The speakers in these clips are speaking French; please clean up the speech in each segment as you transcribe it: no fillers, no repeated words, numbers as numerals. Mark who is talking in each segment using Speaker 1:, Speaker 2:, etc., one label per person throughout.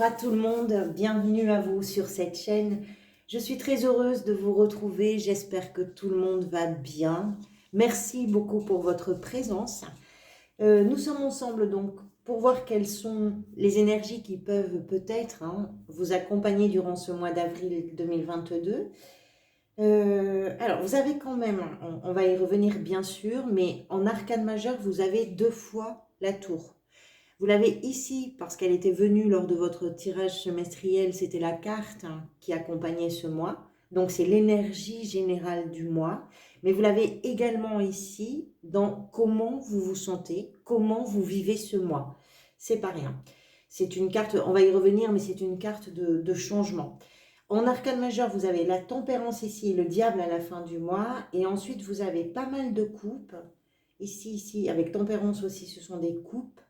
Speaker 1: Bonjour à tout le monde, bienvenue à vous sur cette chaîne. Je suis très heureuse de vous retrouver, j'espère que tout le monde va bien. Merci beaucoup pour votre présence. Nous sommes ensemble donc pour voir quelles sont les énergies qui peuvent peut-être vous accompagner durant ce mois d'avril 2022. Alors, vous avez quand même, on va y revenir bien sûr, mais en arcane majeur, vous avez deux fois la tour. Vous l'avez ici parce qu'elle était venue lors de votre tirage semestriel, c'était la carte qui accompagnait ce mois. Donc c'est l'énergie générale du mois. Mais vous l'avez également ici dans comment vous vous sentez, comment vous vivez ce mois. C'est pas rien. C'est une carte, on va y revenir, mais c'est une carte de changement. En arcane majeur, vous avez la tempérance ici, le diable à la fin du mois. Et ensuite, vous avez pas mal de coupes. Ici, avec tempérance aussi, ce sont des coupes.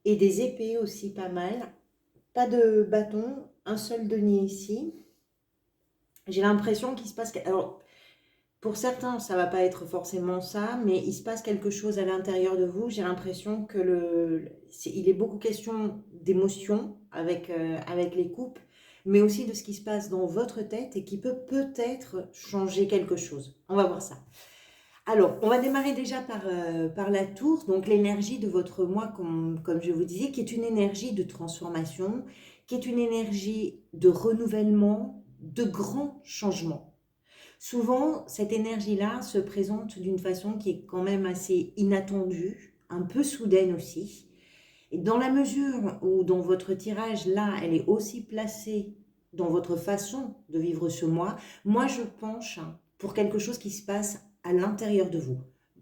Speaker 1: Et des épées aussi pas mal. Pas de bâton, un seul denier ici. J'ai l'impression qu'il se passe... Alors, pour certains, ça ne va pas être forcément ça, mais il se passe quelque chose à l'intérieur de vous. J'ai l'impression que il est beaucoup question d'émotion avec les coupes, mais aussi de ce qui se passe dans votre tête et qui peut peut-être changer quelque chose. On va voir ça. Alors, on va démarrer déjà par la tour, donc l'énergie de votre moi, comme je vous disais, qui est une énergie de transformation, qui est une énergie de renouvellement, de grands changements. Souvent, cette énergie-là se présente d'une façon qui est quand même assez inattendue, un peu soudaine aussi. Et dans la mesure où dans votre tirage, là, elle est aussi placée dans votre façon de vivre ce mois, moi je penche pour quelque chose qui se passe à l'intérieur de vous.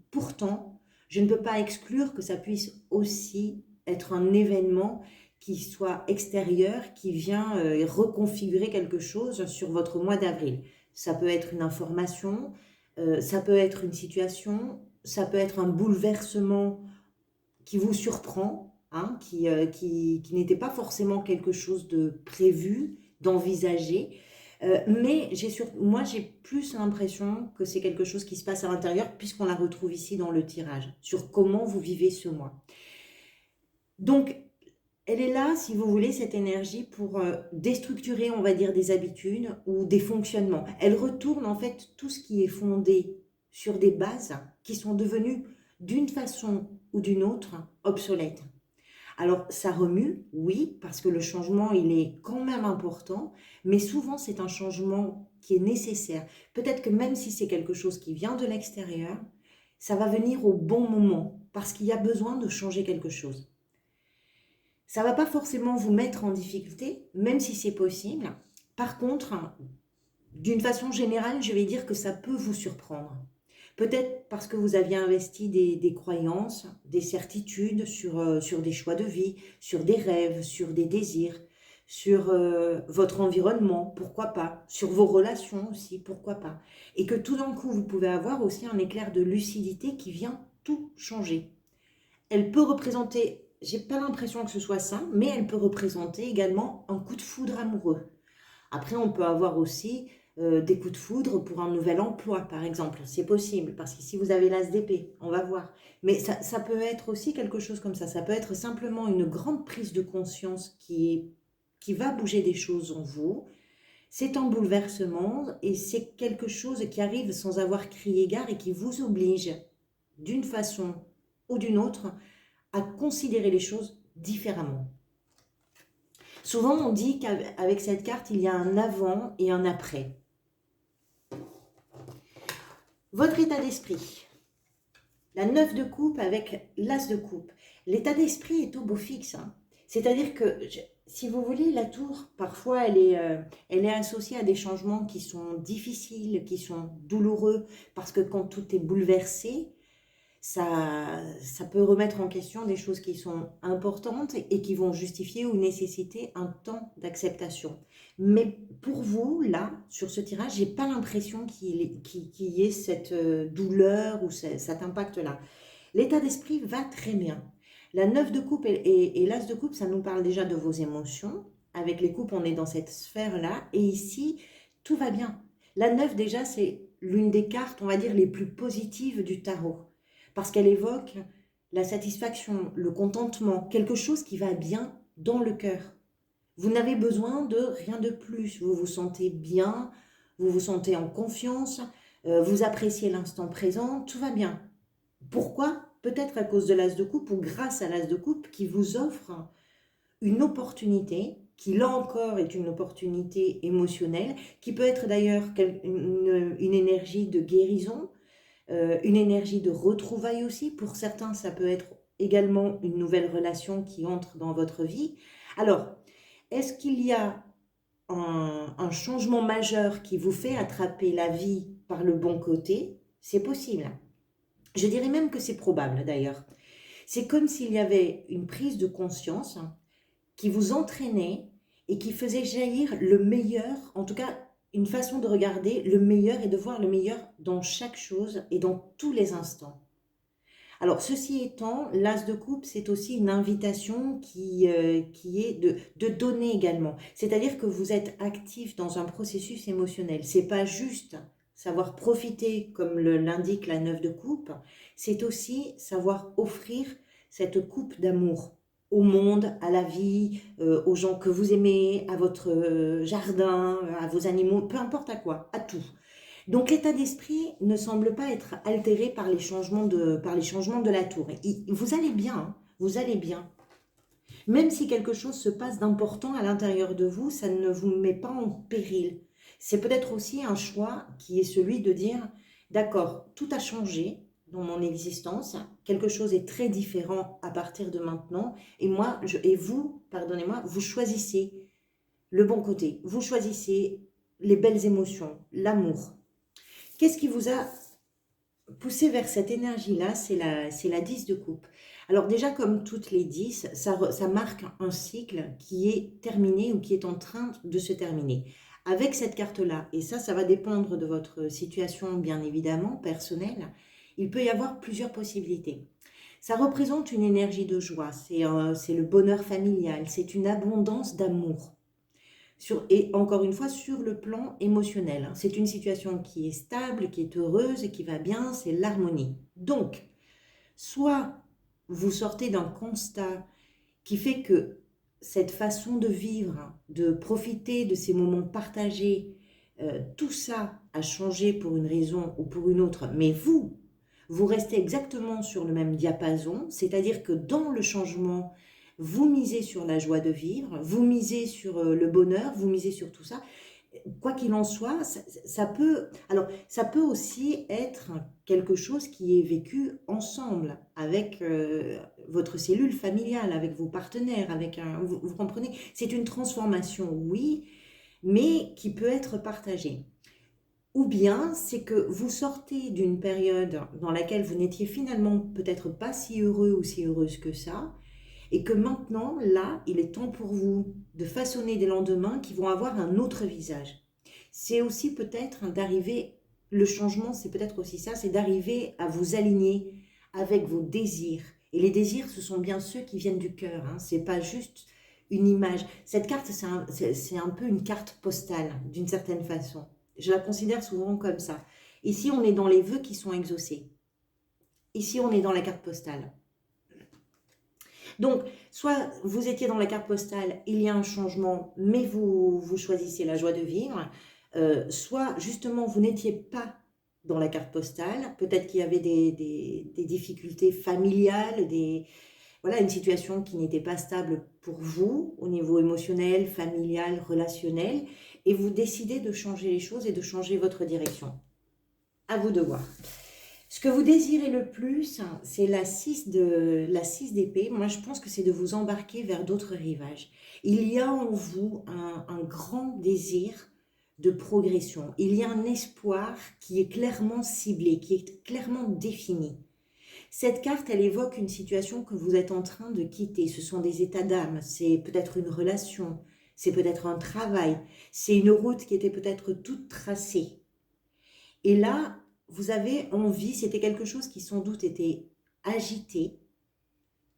Speaker 1: Pourtant, je ne peux pas exclure que ça puisse aussi être un événement qui soit extérieur, qui vient reconfigurer quelque chose sur votre mois d'avril. Ça peut être une information, ça peut être une situation, ça peut être un bouleversement qui vous surprend, qui n'était pas forcément quelque chose de prévu, d'envisagé. Mais moi, j'ai plus l'impression que c'est quelque chose qui se passe à l'intérieur, puisqu'on la retrouve ici dans le tirage, sur comment vous vivez ce mois. Donc, elle est là, si vous voulez, cette énergie pour déstructurer, on va dire, des habitudes ou des fonctionnements. Elle retourne en fait tout ce qui est fondé sur des bases qui sont devenues d'une façon ou d'une autre obsolètes. Alors, ça remue, oui, parce que le changement, il est quand même important, mais souvent, c'est un changement qui est nécessaire. Peut-être que même si c'est quelque chose qui vient de l'extérieur, ça va venir au bon moment, parce qu'il y a besoin de changer quelque chose. Ça ne va pas forcément vous mettre en difficulté, même si c'est possible. Par contre, d'une façon générale, je vais dire que ça peut vous surprendre. Peut-être parce que vous aviez investi des croyances, des certitudes sur des choix de vie, sur des rêves, sur des désirs, sur votre environnement, pourquoi pas, sur vos relations aussi, pourquoi pas. Et que tout d'un coup, vous pouvez avoir aussi un éclair de lucidité qui vient tout changer. Elle peut représenter, j'ai pas l'impression que ce soit ça, mais elle peut représenter également un coup de foudre amoureux. Après, on peut avoir aussi des coups de foudre pour un nouvel emploi, par exemple. C'est possible, parce que si vous avez l'as d'épée, on va voir. Mais ça peut être aussi quelque chose comme ça. Ça peut être simplement une grande prise de conscience qui va bouger des choses en vous. C'est un bouleversement et c'est quelque chose qui arrive sans avoir crié gare et qui vous oblige, d'une façon ou d'une autre, à considérer les choses différemment. Souvent, on dit qu'avec cette carte, il y a un avant et un après. Votre état d'esprit, la 9 de coupe avec l'as de coupe. L'état d'esprit est au beau fixe. C'est-à-dire que, si vous voulez, la tour, parfois, elle est associée à des changements qui sont difficiles, qui sont douloureux, parce que quand tout est bouleversé, ça peut remettre en question des choses qui sont importantes et qui vont justifier ou nécessiter un temps d'acceptation. Mais pour vous, là, sur ce tirage, j'ai pas l'impression qu'il y ait cette douleur ou cet impact-là. L'état d'esprit va très bien. La 9 de coupe et l'as de coupe, ça nous parle déjà de vos émotions. Avec les coupes, on est dans cette sphère-là. Et ici, tout va bien. La 9, déjà, c'est l'une des cartes, on va dire, les plus positives du tarot. Parce qu'elle évoque la satisfaction, le contentement, quelque chose qui va bien dans le cœur. Vous n'avez besoin de rien de plus. Vous vous sentez bien, vous vous sentez en confiance, vous appréciez l'instant présent, tout va bien. Pourquoi? Peut-être à cause de l'as de coupe ou grâce à l'as de coupe qui vous offre une opportunité, qui là encore est une opportunité émotionnelle, qui peut être d'ailleurs une énergie de guérison, une énergie de retrouvailles aussi. Pour certains, ça peut être également une nouvelle relation qui entre dans votre vie. Alors, est-ce qu'il y a un changement majeur qui vous fait attraper la vie par le bon côté? C'est possible. Je dirais même que c'est probable d'ailleurs. C'est comme s'il y avait une prise de conscience qui vous entraînait et qui faisait jaillir le meilleur, en tout cas une façon de regarder le meilleur et de voir le meilleur dans chaque chose et dans tous les instants. Alors, ceci étant, l'as de coupe, c'est aussi une invitation qui est de donner également. C'est-à-dire que vous êtes actif dans un processus émotionnel. C'est pas juste savoir profiter, comme l'indique la 9 de coupe, c'est aussi savoir offrir cette coupe d'amour au monde, à la vie, aux gens que vous aimez, à votre jardin, à vos animaux, peu importe à quoi, à tout. Donc l'état d'esprit ne semble pas être altéré par les changements de la tour. Vous allez bien, hein, vous allez bien. Même si quelque chose se passe d'important à l'intérieur de vous, ça ne vous met pas en péril. C'est peut-être aussi un choix qui est celui de dire, d'accord, tout a changé dans mon existence, quelque chose est très différent à partir de maintenant, et moi, et vous, pardonnez-moi, vous choisissez le bon côté, vous choisissez les belles émotions, l'amour. Qu'est-ce qui vous a poussé vers cette énergie-là? C'est la 10 de coupe. Alors déjà, comme toutes les 10, ça marque un cycle qui est terminé ou qui est en train de se terminer. Avec cette carte-là, et ça va dépendre de votre situation, bien évidemment, personnelle, il peut y avoir plusieurs possibilités. Ça représente une énergie de joie, c'est le bonheur familial, c'est une abondance d'amour. Et encore une fois, sur le plan émotionnel. C'est une situation qui est stable, qui est heureuse et qui va bien, c'est l'harmonie. Donc, soit vous sortez d'un constat qui fait que cette façon de vivre, de profiter de ces moments partagés, tout ça a changé pour une raison ou pour une autre, mais vous restez exactement sur le même diapason, c'est-à-dire que dans le changement, vous misez sur la joie de vivre, vous misez sur le bonheur, vous misez sur tout ça. Quoi qu'il en soit, ça peut aussi être quelque chose qui est vécu ensemble avec votre cellule familiale, avec vos partenaires, vous comprenez? C'est une transformation, oui, mais qui peut être partagée. Ou bien c'est que vous sortez d'une période dans laquelle vous n'étiez finalement peut-être pas si heureux ou si heureuse que ça, et que maintenant, là, il est temps pour vous de façonner des lendemains qui vont avoir un autre visage. C'est aussi peut-être d'arriver, le changement, c'est peut-être aussi ça, c'est d'arriver à vous aligner avec vos désirs. Et les désirs, ce sont bien ceux qui viennent du cœur, hein. C'est pas juste une image. Cette carte, c'est un peu une carte postale, d'une certaine façon. Je la considère souvent comme ça. Ici, on est dans les vœux qui sont exaucés. Ici, on est dans la carte postale. Donc, soit vous étiez dans la carte postale, il y a un changement, mais vous choisissez la joie de vivre. Soit, justement, vous n'étiez pas dans la carte postale. Peut-être qu'il y avait des difficultés familiales, voilà, une situation qui n'était pas stable pour vous au niveau émotionnel, familial, relationnel. Et vous décidez de changer les choses et de changer votre direction. À vous de voir. Ce que vous désirez le plus, c'est la 6 d'épée. Moi, je pense que c'est de vous embarquer vers d'autres rivages. Il y a en vous un grand désir de progression. Il y a un espoir qui est clairement ciblé, qui est clairement défini. Cette carte, elle évoque une situation que vous êtes en train de quitter. Ce sont des états d'âme, c'est peut-être une relation, c'est peut-être un travail, c'est une route qui était peut-être toute tracée. Et là, vous avez envie, c'était quelque chose qui sans doute était agité,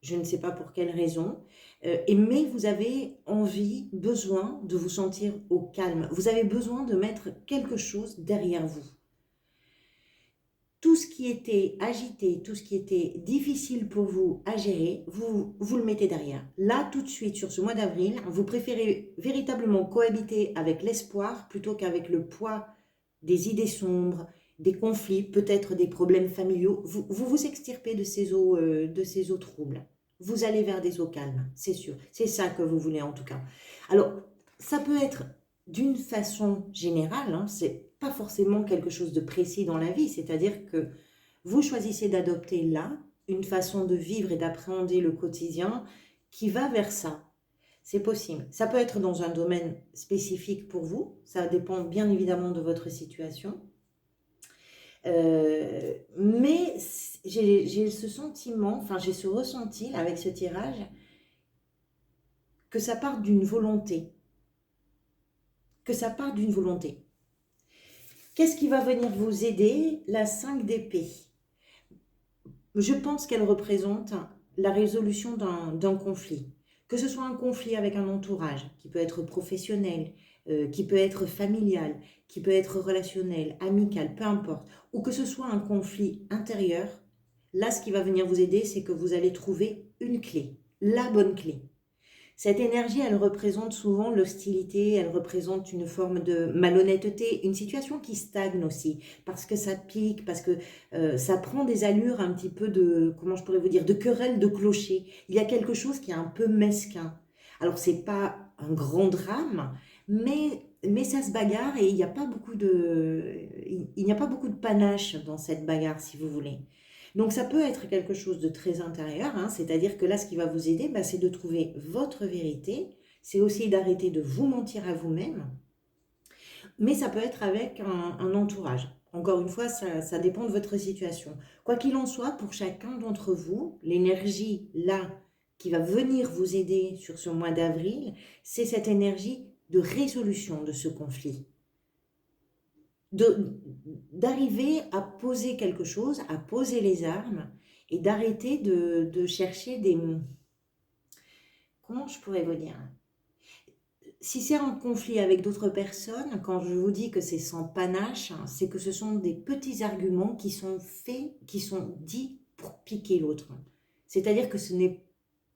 Speaker 1: je ne sais pas pour quelle raison, mais vous avez envie, besoin de vous sentir au calme. Vous avez besoin de mettre quelque chose derrière vous. tout ce qui était agité, tout ce qui était difficile pour vous à gérer, vous le mettez derrière. Là, tout de suite, sur ce mois d'avril, vous préférez véritablement cohabiter avec l'espoir plutôt qu'avec le poids des idées sombres, des conflits, peut-être des problèmes familiaux. Vous extirpez de ces eaux troubles. Vous allez vers des eaux calmes, c'est sûr. C'est ça que vous voulez en tout cas. Alors, ça peut être d'une façon générale, hein, c'est pas forcément quelque chose de précis dans la vie, c'est-à-dire que vous choisissez d'adopter là une façon de vivre et d'appréhender le quotidien qui va vers ça. C'est possible. Ça peut être dans un domaine spécifique pour vous, ça dépend bien évidemment de votre situation. Mais j'ai ce sentiment, enfin j'ai ce ressenti là, avec ce tirage, que ça part d'une volonté. Que ça part d'une volonté. Qu'est-ce qui va venir vous aider? La 5 d'épée. Je pense qu'elle représente la résolution d'un conflit. Que ce soit un conflit avec un entourage, qui peut être professionnel, qui peut être familial, qui peut être relationnel, amical, peu importe, ou que ce soit un conflit intérieur, là, ce qui va venir vous aider, c'est que vous allez trouver une clé, la bonne clé. Cette énergie, elle représente souvent l'hostilité, elle représente une forme de malhonnêteté, une situation qui stagne aussi, parce que ça pique, parce que ça prend des allures un petit peu de, comment je pourrais vous dire, de querelle de clocher. Il y a quelque chose qui est un peu mesquin. Alors, c'est pas un grand drame, mais ça se bagarre et il n'y a pas beaucoup il n'y a pas beaucoup de panache dans cette bagarre, si vous voulez. Donc ça peut être quelque chose de très intérieur, hein, c'est-à-dire que là, ce qui va vous aider, bah, c'est de trouver votre vérité, c'est aussi d'arrêter de vous mentir à vous-même, mais ça peut être avec un entourage. Encore une fois, ça dépend de votre situation. Quoi qu'il en soit, pour chacun d'entre vous, l'énergie là qui va venir vous aider sur ce mois d'avril, c'est cette énergie de résolution de ce conflit. D'arriver à poser quelque chose, à poser les armes et d'arrêter de chercher des... Comment je pourrais vous dire? Si c'est un conflit avec d'autres personnes, quand je vous dis que c'est sans panache, c'est que ce sont des petits arguments qui sont faits, qui sont dits pour piquer l'autre. C'est-à-dire que ce n'est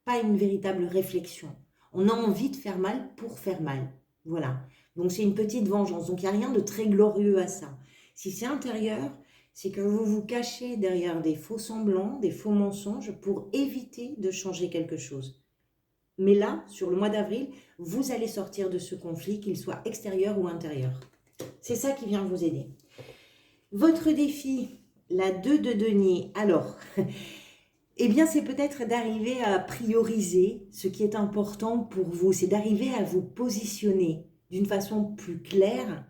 Speaker 1: pas une véritable réflexion. On a envie de faire mal pour faire mal. Voilà. Donc c'est une petite vengeance. Donc il n'y a rien de très glorieux à ça. Si c'est intérieur, c'est que vous vous cachez derrière des faux semblants, des faux mensonges pour éviter de changer quelque chose. Mais là, sur le mois d'avril, vous allez sortir de ce conflit, qu'il soit extérieur ou intérieur. C'est ça qui vient vous aider. Votre défi, la 2 de denier. Alors, eh bien, c'est peut-être d'arriver à prioriser ce qui est important pour vous. C'est d'arriver à vous positionner d'une façon plus claire,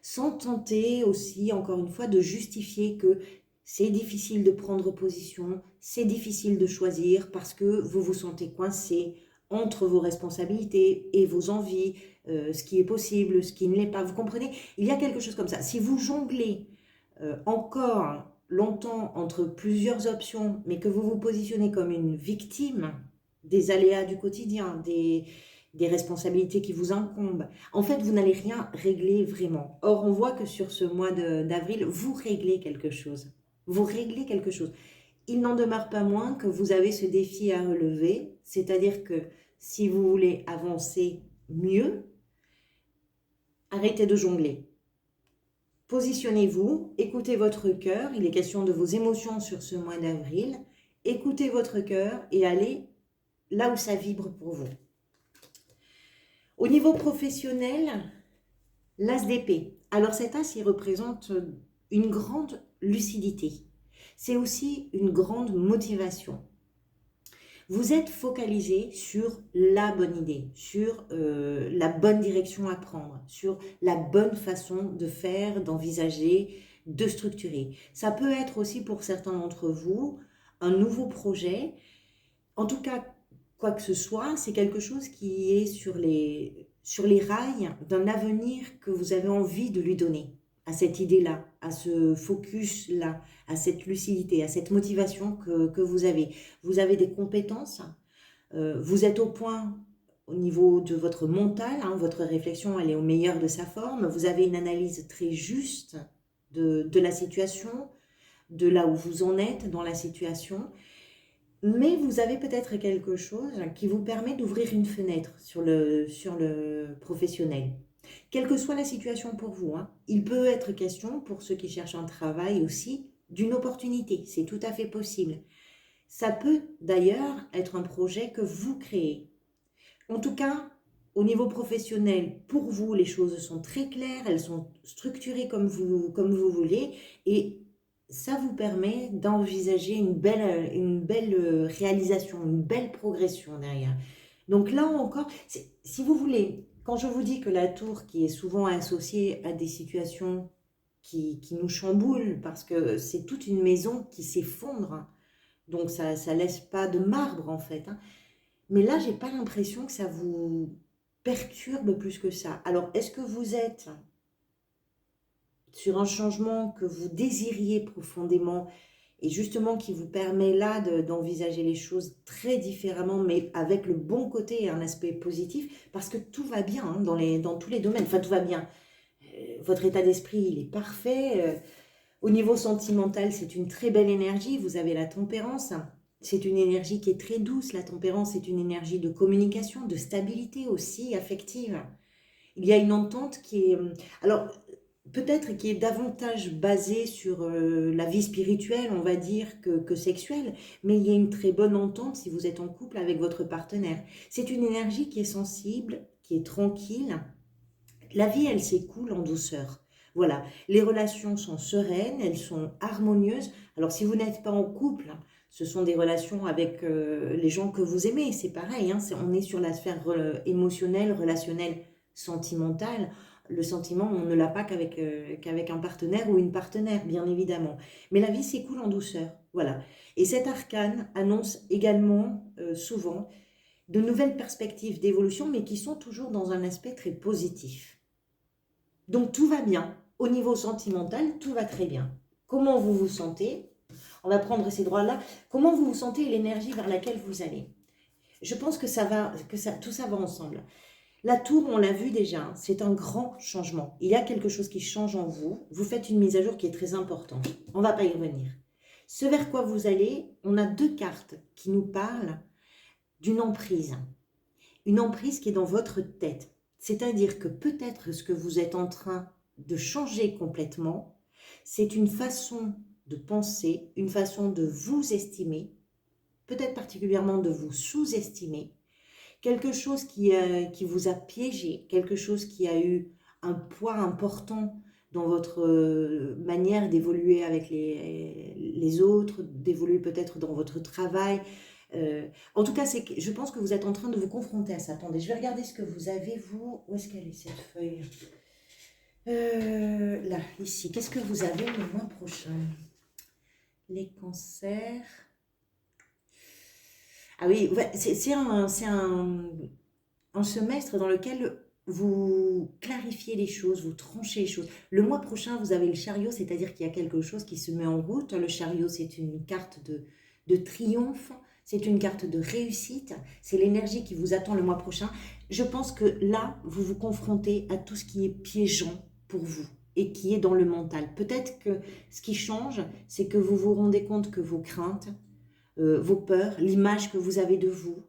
Speaker 1: sans tenter aussi, encore une fois, de justifier que c'est difficile de prendre position, c'est difficile de choisir parce que vous vous sentez coincé entre vos responsabilités et vos envies, ce qui est possible, ce qui ne l'est pas. Vous comprenez? Il y a quelque chose comme ça. Si vous jonglez encore longtemps entre plusieurs options, mais que vous vous positionnez comme une victime des aléas du quotidien, des responsabilités qui vous incombent, en fait, vous n'allez rien régler vraiment. Or, on voit que sur ce mois d'avril, vous réglez quelque chose. Vous réglez quelque chose. Il n'en demeure pas moins que vous avez ce défi à relever, c'est-à-dire que si vous voulez avancer mieux, arrêtez de jongler. Positionnez-vous, écoutez votre cœur, il est question de vos émotions sur ce mois d'avril, écoutez votre cœur et allez là où ça vibre pour vous. Au niveau professionnel, l'as d'épée. Alors cet as, il représente une grande lucidité. C'est aussi une grande motivation. Vous êtes focalisé sur la bonne idée, sur la bonne direction à prendre, sur la bonne façon de faire, d'envisager, de structurer. Ça peut être aussi pour certains d'entre vous un nouveau projet. En tout cas, quoi que ce soit, c'est quelque chose qui est sur les rails d'un avenir que vous avez envie de lui donner, à cette idée-là, à ce focus-là, à cette lucidité, à cette motivation que vous avez. Vous avez des compétences, vous êtes au point au niveau de votre mental, hein, votre réflexion elle est au meilleur de sa forme, vous avez une analyse très juste de la situation, de là où vous en êtes dans la situation, mais vous avez peut-être quelque chose qui vous permet d'ouvrir une fenêtre sur le professionnel. Quelle que soit la situation pour vous, hein, il peut être question, pour ceux qui cherchent un travail aussi, d'une opportunité. C'est tout à fait possible. Ça peut d'ailleurs être un projet que vous créez. En tout cas, au niveau professionnel, pour vous, les choses sont très claires, elles sont structurées comme vous voulez, et ça vous permet d'envisager une belle réalisation, une belle progression derrière. Donc là encore, si vous voulez, quand je vous dis que la tour qui est souvent associée à des situations qui nous chamboulent, parce que c'est toute une maison qui s'effondre, hein, donc ça ne laisse pas de marbre en fait, hein. Mais là, j'ai pas l'impression que ça vous perturbe plus que ça. Alors, est-ce que vous êtes sur un changement que vous désiriez profondément et justement qui vous permet là d'envisager les choses très différemment, mais avec le bon côté et un aspect positif, parce que tout va bien hein, dans tous les domaines. Enfin, tout va bien. Votre état d'esprit, il est parfait. Au niveau sentimental, c'est une très belle énergie. Vous avez la tempérance. C'est une énergie qui est très douce. La tempérance est une énergie de communication, de stabilité aussi affective. Il y a une entente qui est... Alors, peut-être qui est davantage basée sur la vie spirituelle, on va dire, que sexuelle, mais il y a une très bonne entente si vous êtes en couple avec votre partenaire. C'est une énergie qui est sensible, qui est tranquille. La vie, elle s'écoule en douceur. Voilà, les relations sont sereines, elles sont harmonieuses. Alors, si vous n'êtes pas en couple, ce sont des relations avec les gens que vous aimez, c'est pareil, hein, on est sur la sphère émotionnelle, relationnelle, sentimentale. Le sentiment, on ne l'a pas qu'avec un partenaire ou une partenaire, bien évidemment. Mais la vie s'écoule en douceur, voilà. Et cet arcane annonce également souvent de nouvelles perspectives d'évolution, mais qui sont toujours dans un aspect très positif. Donc tout va bien. Au niveau sentimental, tout va très bien. Comment vous vous sentez? On va prendre ces droits-là. Comment vous vous sentez et l'énergie vers laquelle vous allez? Je pense que tout ça va ensemble. La tour, on l'a vu déjà, c'est un grand changement. Il y a quelque chose qui change en vous. Vous faites une mise à jour qui est très importante. On ne va pas y revenir. Ce vers quoi vous allez, on a deux cartes qui nous parlent d'une emprise. Une emprise qui est dans votre tête. C'est-à-dire que peut-être ce que vous êtes en train de changer complètement, c'est une façon de penser, une façon de vous estimer, peut-être particulièrement de vous sous-estimer, quelque chose qui vous a piégé, quelque chose qui a eu un poids important dans votre manière d'évoluer avec les autres, d'évoluer peut-être dans votre travail. En tout cas, je pense que vous êtes en train de vous confronter à ça. Attendez, je vais regarder ce que vous avez, vous. Où est-ce qu'elle est, cette feuille? Là, ici. Qu'est-ce que vous avez le mois prochain? Les cancers. Ah oui, ouais, c'est un semestre dans lequel vous clarifiez les choses, vous tranchez les choses. Le mois prochain, vous avez le chariot, c'est-à-dire qu'il y a quelque chose qui se met en route. Le chariot, c'est une carte de triomphe, c'est une carte de réussite, c'est l'énergie qui vous attend le mois prochain. Je pense que là, vous vous confrontez à tout ce qui est piégeant pour vous et qui est dans le mental. Peut-être que ce qui change, c'est que vous vous rendez compte que vos craintes, vos peurs, l'image que vous avez de vous,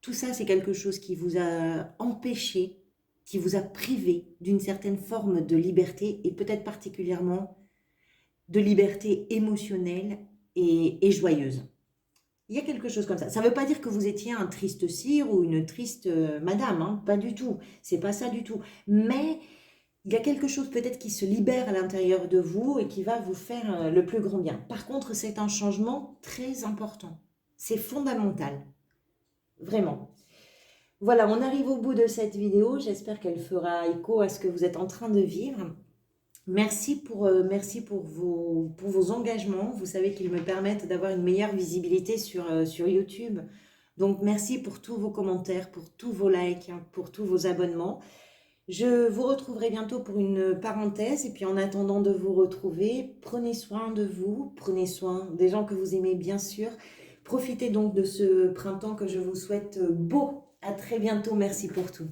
Speaker 1: tout ça, c'est quelque chose qui vous a empêché, qui vous a privé d'une certaine forme de liberté et peut-être particulièrement de liberté émotionnelle et joyeuse. Il y a quelque chose comme ça. Ça ne veut pas dire que vous étiez un triste sire ou une triste madame, hein, pas du tout. C'est pas ça du tout. Mais il y a quelque chose peut-être qui se libère à l'intérieur de vous et qui va vous faire le plus grand bien. Par contre, c'est un changement très important. C'est fondamental. Vraiment. Voilà, on arrive au bout de cette vidéo. J'espère qu'elle fera écho à ce que vous êtes en train de vivre. Merci pour vos engagements. Vous savez qu'ils me permettent d'avoir une meilleure visibilité sur YouTube. Donc, merci pour tous vos commentaires, pour tous vos likes, pour tous vos abonnements. Je vous retrouverai bientôt pour une parenthèse. Et puis, en attendant de vous retrouver, prenez soin de vous, prenez soin des gens que vous aimez, bien sûr. Profitez donc de ce printemps que je vous souhaite beau. À très bientôt. Merci pour tout.